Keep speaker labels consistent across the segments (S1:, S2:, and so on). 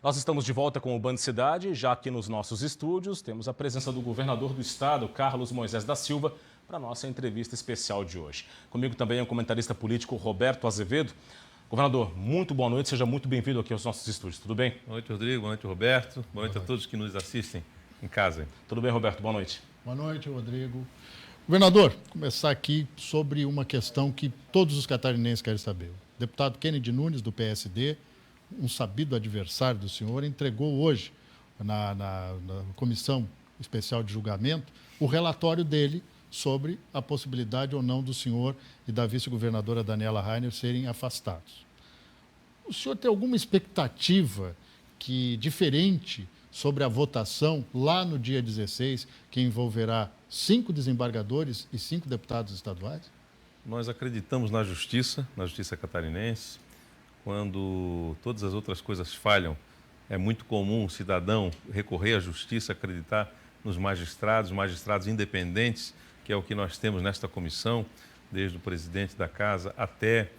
S1: Nós estamos de volta com o Band Cidade, já que nos nossos estúdios temos a presença do governador do estado, Carlos Moisés da Silva, para a nossa entrevista especial de hoje. Comigo também é o comentarista político Roberto Azevedo. Governador, muito boa noite, seja muito bem-vindo aqui aos nossos estúdios, tudo bem?
S2: Boa noite, Rodrigo, boa noite, Roberto, boa noite a todos que nos assistem em casa.
S1: Tudo bem, Roberto, boa noite.
S3: Boa noite, Rodrigo. Governador, começar aqui sobre uma questão que todos os catarinenses querem saber. O deputado Kennedy Nunes, do PSD, um sabido adversário do senhor, entregou hoje, na Comissão Especial de Julgamento, o relatório dele sobre a possibilidade ou não do senhor e da vice-governadora Daniela Rainer serem afastados. O senhor tem alguma expectativa diferente sobre a votação lá no dia 16, que envolverá 5 desembargadores e 5 deputados estaduais?
S2: Nós acreditamos na justiça catarinense. Quando todas as outras coisas falham, é muito comum o cidadão recorrer à justiça, acreditar nos magistrados independentes, que é o que nós temos nesta comissão, desde o presidente da Casa até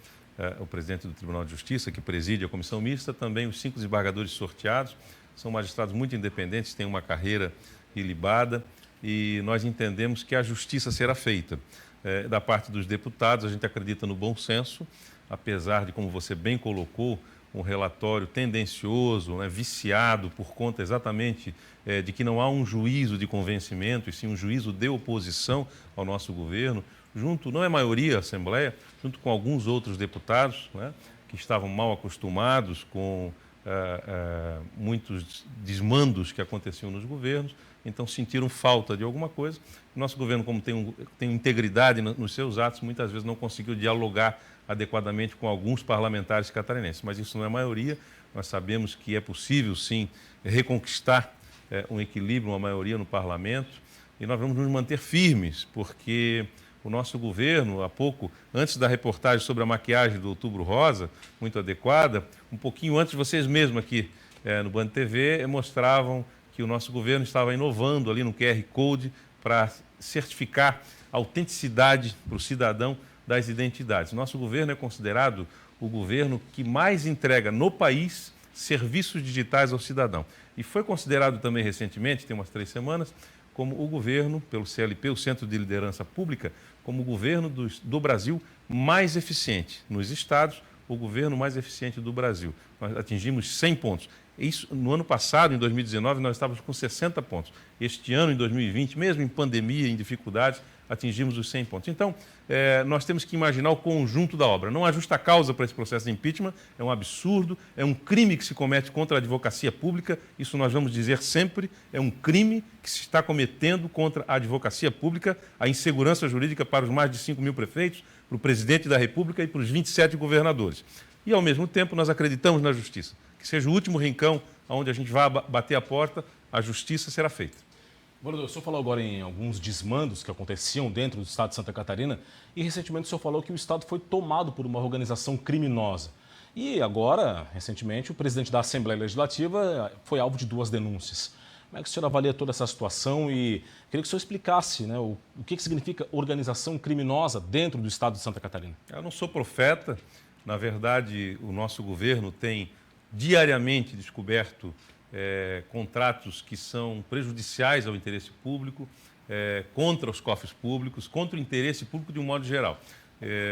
S2: o presidente do Tribunal de Justiça, que preside a comissão mista, também os 5 desembargadores sorteados. São magistrados muito independentes, têm uma carreira ilibada e nós entendemos que a justiça será feita. Da parte dos deputados, a gente acredita no bom senso, apesar de, como você bem colocou, um relatório tendencioso, viciado por conta exatamente de que não há um juízo de convencimento, e sim um juízo de oposição ao nosso governo, junto, não é maioria, a Assembleia, junto com alguns outros deputados, que estavam mal acostumados com muitos desmandos que aconteciam nos governos, então sentiram falta de alguma coisa. Nosso governo, como tem integridade nos seus atos, muitas vezes não conseguiu dialogar adequadamente com alguns parlamentares catarinenses, mas isso não é maioria. Nós sabemos que é possível, sim, reconquistar um equilíbrio, uma maioria no parlamento, e nós vamos nos manter firmes, porque o nosso governo, há pouco, antes da reportagem sobre a maquiagem do Outubro Rosa, muito adequada, um pouquinho antes, vocês mesmos aqui no Band TV mostravam que o nosso governo estava inovando ali no QR Code para certificar a autenticidade para o cidadão das identidades. Nosso governo é considerado o governo que mais entrega no país serviços digitais ao cidadão. E foi considerado também recentemente, tem umas 3 semanas, como o governo, pelo CLP, o Centro de Liderança Pública, como o governo do Brasil mais eficiente. Nos estados, o governo mais eficiente do Brasil. Nós atingimos 100 pontos. Isso, no ano passado, em 2019, nós estávamos com 60 pontos. Este ano, em 2020, mesmo em pandemia, em dificuldades, atingimos os 100 pontos. Então, nós temos que imaginar o conjunto da obra. Não há justa causa para esse processo de impeachment, é um absurdo, é um crime que se comete contra a advocacia pública, isso nós vamos dizer sempre, é um crime que se está cometendo contra a advocacia pública, a insegurança jurídica para os mais de 5 mil prefeitos, para o presidente da República e para os 27 governadores. E, ao mesmo tempo, nós acreditamos na justiça, que seja o último rincão onde a gente vai bater a porta, a justiça será feita.
S1: Governador, o senhor falou agora em alguns desmandos que aconteciam dentro do estado de Santa Catarina e recentemente o senhor falou que o estado foi tomado por uma organização criminosa. E agora, recentemente, o presidente da Assembleia Legislativa foi alvo de 2 denúncias. Como é que o senhor avalia toda essa situação e queria que o senhor explicasse o que significa organização criminosa dentro do estado de Santa Catarina?
S2: Eu não sou profeta, na verdade o nosso governo tem diariamente descoberto contratos que são prejudiciais ao interesse público, contra os cofres públicos, contra o interesse público de um modo geral.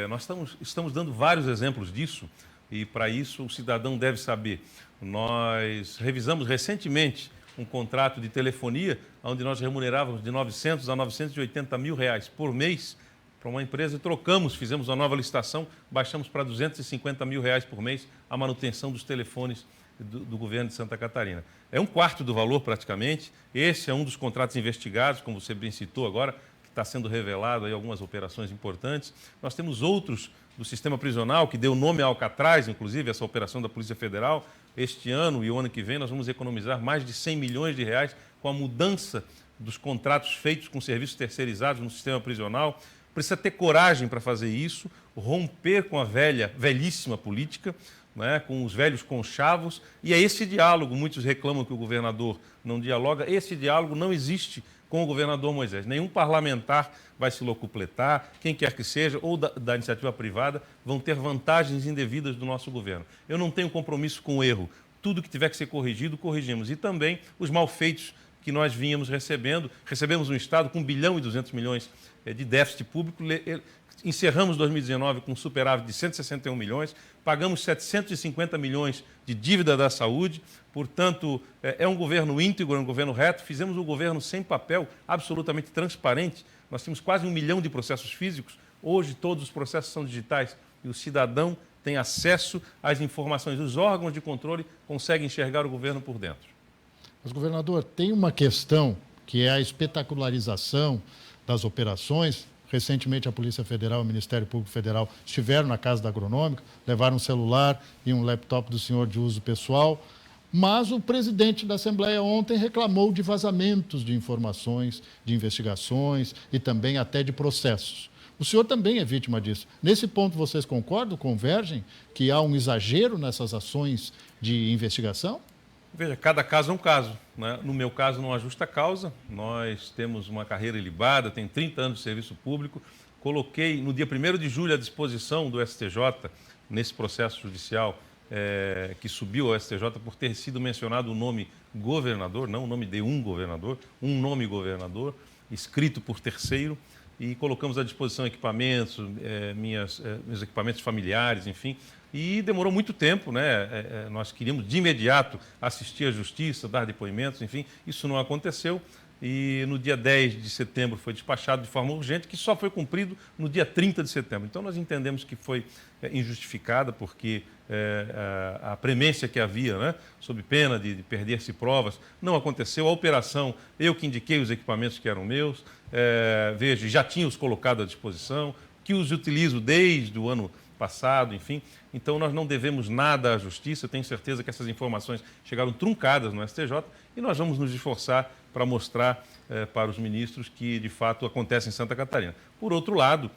S2: Nós estamos dando vários exemplos disso e, para isso, o cidadão deve saber. Nós revisamos recentemente um contrato de telefonia onde nós remunerávamos de 900 a 980 mil reais por mês para uma empresa e trocamos, fizemos uma nova licitação, baixamos para 250 mil reais por mês a manutenção dos telefones do governo de Santa Catarina. É 1/4 do valor, praticamente. Esse é um dos contratos investigados, como você bem citou agora, que está sendo revelado aí algumas operações importantes. Nós temos outros do sistema prisional, que deu nome a Alcatraz, inclusive, essa operação da Polícia Federal. Este ano e o ano que vem nós vamos economizar mais de 100 milhões de reais com a mudança dos contratos feitos com serviços terceirizados no sistema prisional. Precisa ter coragem para fazer isso, romper com a velhíssima política, com os velhos conchavos, e é esse diálogo, muitos reclamam que o governador não dialoga, esse diálogo não existe com o governador Moisés. Nenhum parlamentar vai se locupletar, quem quer que seja, ou da iniciativa privada, vão ter vantagens indevidas do nosso governo. Eu não tenho compromisso com o erro. tudo que tiver que ser corrigido, corrigimos. E também os malfeitos que nós vínhamos recebendo. Recebemos um Estado com 1 bilhão e 200 milhões de déficit público, encerramos 2019 com um superávit de 161 milhões, pagamos 750 milhões de dívida da saúde, portanto, é um governo íntegro, é um governo reto, fizemos um governo sem papel, absolutamente transparente, nós tínhamos quase 1 milhão de processos físicos, hoje todos os processos são digitais e o cidadão tem acesso às informações, os órgãos de controle conseguem enxergar o governo por dentro.
S3: Mas, governador, tem uma questão que é a espetacularização das operações. Recentemente, a Polícia Federal e o Ministério Público Federal estiveram na Casa da Agronômica, levaram um celular e um laptop do senhor de uso pessoal, mas o presidente da Assembleia ontem reclamou de vazamentos de informações, de investigações e também até de processos. O senhor também é vítima disso. Nesse ponto, vocês concordam, convergem, que há um exagero nessas ações de investigação?
S2: Veja, cada caso é um caso, né? No meu caso, não há justa causa. Nós temos uma carreira ilibada, tenho 30 anos de serviço público. Coloquei, no dia 1º de julho, à disposição do STJ, nesse processo judicial que subiu ao STJ por ter sido mencionado o nome governador, não o nome de um governador, um nome governador, escrito por terceiro, e colocamos à disposição equipamentos, meus equipamentos familiares, enfim. E demorou muito tempo, né? Nós queríamos de imediato assistir à justiça, dar depoimentos, enfim, isso não aconteceu. E no dia 10 de setembro foi despachado de forma urgente, que só foi cumprido no dia 30 de setembro. Então nós entendemos que foi injustificada, porque a premência que havia, né, sob pena de perder-se provas, não aconteceu. A operação, eu que indiquei os equipamentos que eram meus, veja, já tinha os colocado à disposição, que os utilizo desde o ano passado, enfim. Então, nós não devemos nada à Justiça. Eu tenho certeza que essas informações chegaram truncadas no STJ e nós vamos nos esforçar para mostrar para os ministros que, de fato, acontece em Santa Catarina. Por outro lado,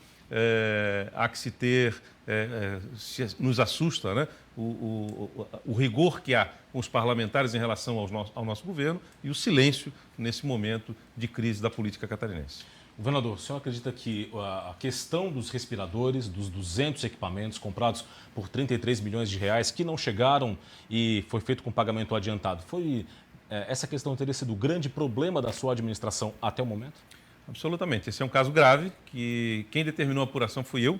S2: há que se ter, nos assusta, né, o rigor que há com os parlamentares em relação ao nosso governo e o silêncio nesse momento de crise da política catarinense.
S1: Governador, o senhor acredita que a questão dos respiradores, dos 200 equipamentos comprados por 33 milhões de reais, que não chegaram e foi feito com pagamento adiantado, essa questão teria sido o grande problema da sua administração até o momento?
S2: Absolutamente. Esse é um caso grave, que quem determinou a apuração fui eu.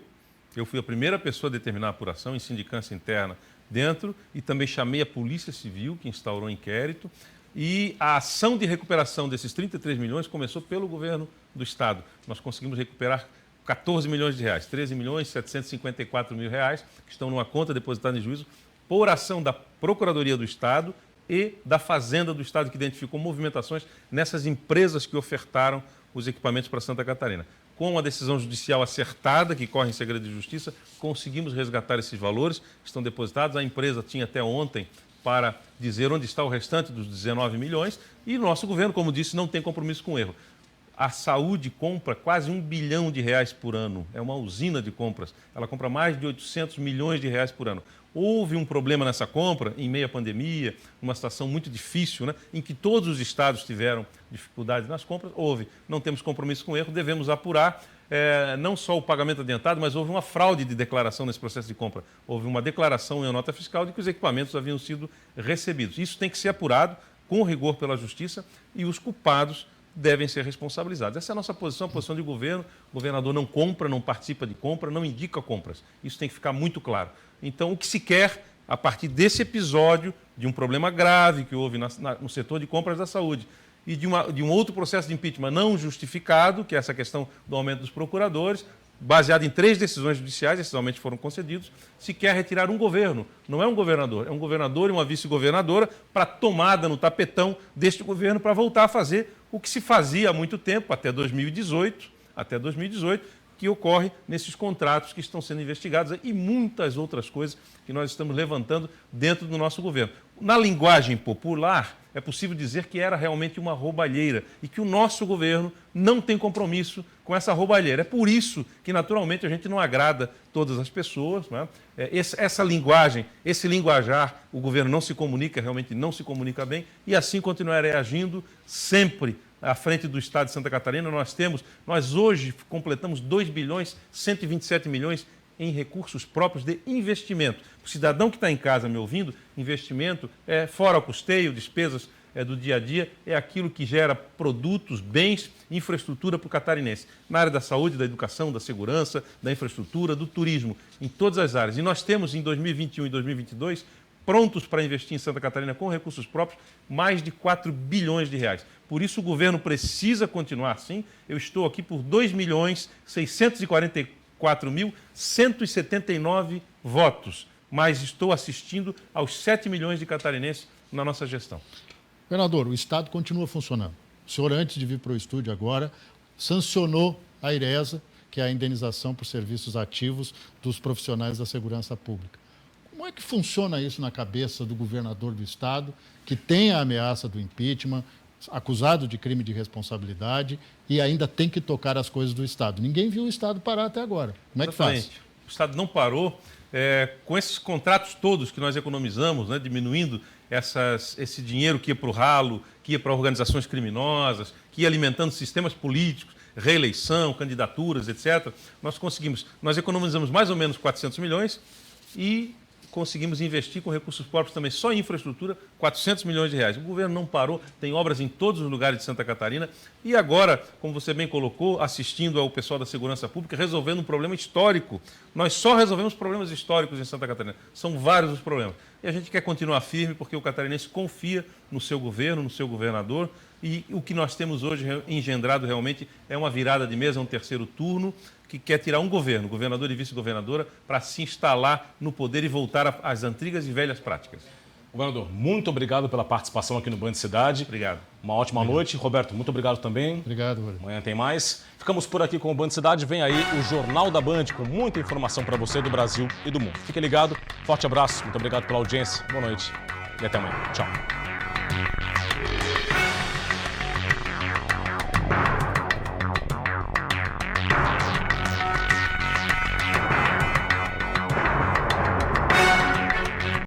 S2: Eu fui a primeira pessoa a determinar a apuração em sindicância interna dentro e também chamei a Polícia Civil, que instaurou um inquérito. E a ação de recuperação desses 33 milhões começou pelo governo do Estado. Nós conseguimos recuperar 14 milhões de reais, 13 milhões 754 mil reais, que estão numa conta depositada em juízo, por ação da Procuradoria do Estado e da Fazenda do Estado, que identificou movimentações nessas empresas que ofertaram os equipamentos para Santa Catarina. Com uma decisão judicial acertada, que corre em segredo de justiça, conseguimos resgatar esses valores, que estão depositados. A empresa tinha até ontem para dizer onde está o restante dos 19 milhões e nosso governo, como disse, não tem compromisso com o erro. A saúde compra quase 1 bilhão de reais por ano, é uma usina de compras, ela compra mais de 800 milhões de reais por ano. Houve um problema nessa compra, em meio à pandemia, uma situação muito difícil, né, em que todos os estados tiveram dificuldades nas compras, houve, não temos compromisso com o erro, devemos apurar não só o pagamento adiantado, mas houve uma fraude de declaração nesse processo de compra. Houve uma declaração em uma nota fiscal de que os equipamentos haviam sido recebidos. Isso tem que ser apurado com rigor pela Justiça e os culpados devem ser responsabilizados. Essa é a nossa posição, a posição de governo. O governador não compra, não participa de compra, não indica compras. Isso tem que ficar muito claro. Então, o que se quer, a partir desse episódio, de um problema grave que houve no setor de compras da saúde, e de um outro processo de impeachment não justificado, que é essa questão do aumento dos procuradores, baseado em 3 decisões judiciais, esses aumentos foram concedidos, se quer retirar um governo. Não é um governador, é um governador e uma vice-governadora para tomada no tapetão deste governo para voltar a fazer o que se fazia há muito tempo, até 2018, que ocorre nesses contratos que estão sendo investigados e muitas outras coisas que nós estamos levantando dentro do nosso governo. Na linguagem popular, é possível dizer que era realmente uma roubalheira e que o nosso governo não tem compromisso com essa roubalheira. É por isso que, naturalmente, a gente não agrada todas as pessoas, né? Essa linguagem, esse linguajar, o governo não se comunica, realmente não se comunica bem, e assim continuarei agindo sempre à frente do Estado de Santa Catarina. Nós hoje completamos 2 bilhões 127 milhões em recursos próprios de investimento. O cidadão que está em casa me ouvindo, investimento é fora o custeio, despesas do dia a dia, é aquilo que gera produtos, bens, infraestrutura para o catarinense. Na área da saúde, da educação, da segurança, da infraestrutura, do turismo, em todas as áreas. E nós temos em 2021 e 2022 prontos para investir em Santa Catarina com recursos próprios mais de 4 bilhões de reais. Por isso o governo precisa continuar assim. Eu estou aqui por 2.644.179 votos, mas estou assistindo aos 7 milhões de catarinenses na nossa gestão.
S3: Governador, o Estado continua funcionando. O senhor, antes de vir para o estúdio agora, sancionou a IRESA, que é a indenização por serviços ativos dos profissionais da segurança pública. Como é que funciona isso na cabeça do governador do Estado, que tem a ameaça do impeachment, acusado de crime de responsabilidade e ainda tem que tocar as coisas do Estado? Ninguém viu o Estado parar até agora. Como é que faz?
S2: O Estado não parou. Com esses contratos todos que nós economizamos, né, diminuindo esse dinheiro que ia para o ralo, que ia para organizações criminosas, que ia alimentando sistemas políticos, reeleição, candidaturas, etc., nós economizamos mais ou menos 400 milhões e conseguimos investir com recursos próprios também, só em infraestrutura, 400 milhões de reais. O governo não parou, tem obras em todos os lugares de Santa Catarina e agora, como você bem colocou, assistindo ao pessoal da segurança pública, resolvendo um problema histórico. Nós só resolvemos problemas históricos em Santa Catarina. São vários os problemas. E a gente quer continuar firme porque o catarinense confia no seu governo, no seu governador, e o que nós temos hoje engendrado realmente é uma virada de mesa, um terceiro turno, que quer tirar um governo, governador e vice-governadora, para se instalar no poder e voltar às antigas e velhas práticas.
S1: Governador, muito obrigado pela participação aqui no Band Cidade.
S2: Obrigado.
S1: Uma ótima noite. Roberto, muito obrigado também.
S3: Obrigado, Roberto.
S1: Amanhã tem mais. Ficamos por aqui com o Band Cidade. Vem aí o Jornal da Band, com muita informação para você do Brasil e do mundo. Fique ligado. Forte abraço. Muito obrigado pela audiência. Boa noite e até amanhã. Tchau.